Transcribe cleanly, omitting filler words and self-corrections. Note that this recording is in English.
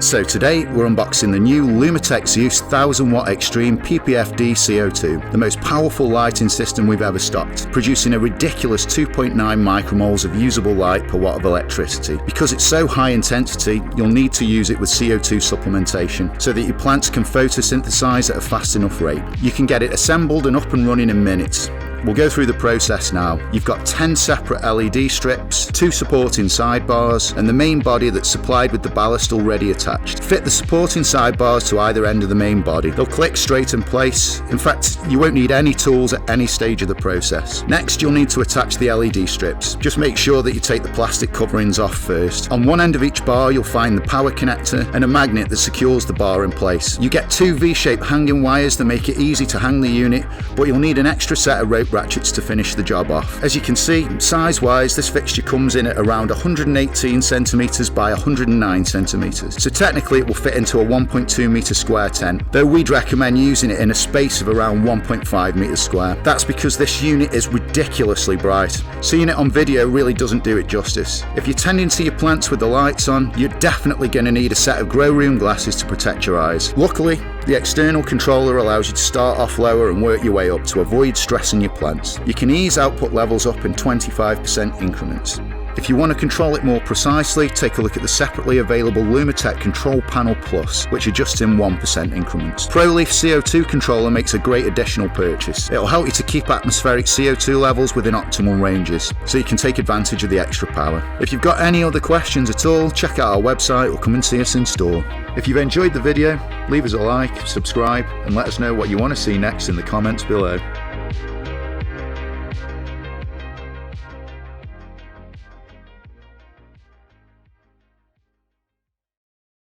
So today we're unboxing the new Lumatek Zeus 1000w Xtreme PPFD CO2, the most powerful lighting system we've ever stocked, producing a ridiculous 2.9 micromoles of usable light per watt of electricity. Because it's so high intensity, you'll need to use it with CO2 supplementation so that your plants can photosynthesize at a fast enough rate. You can get it assembled and up and running in minutes. We'll go through the process now. You've got 10 separate LED strips, 2 supporting sidebars, and the main body that's supplied with the ballast already attached. Fit the supporting sidebars to either end of the main body. They'll click straight in place. In fact, you won't need any tools at any stage of the process. Next, you'll need to attach the LED strips. Just make sure that you take the plastic coverings off first. On one end of each bar, you'll find the power connector and a magnet that secures the bar in place. You get 2 V-shaped hanging wires that make it easy to hang the unit, but you'll need an extra set of rope ratchets to finish the job off. As you can see, size-wise, this fixture comes in at around 118 centimeters by 109 centimeters. So technically it will fit into a 1.2 meter square tent, though we'd recommend using it in a space of around 1.5 meters square. That's because this unit is ridiculously bright. Seeing it on video really doesn't do it justice. If you're tending to your plants with the lights on, you're definitely going to need a set of grow room glasses to protect your eyes. Luckily, the external controller allows you to start off lower and work your way up to avoid stressing your plants. You can ease output levels up in 25% increments. If you want to control it more precisely, take a look at the separately available Lumatek Control Panel Plus, which adjusts in 1% increments. ProLeaf CO2 controller makes a great additional purchase. It'll help you to keep atmospheric CO2 levels within optimal ranges, so you can take advantage of the extra power. If you've got any other questions at all, check out our website or come and see us in store. If you've enjoyed the video, leave us a like, subscribe, and let us know what you want to see next in the comments below.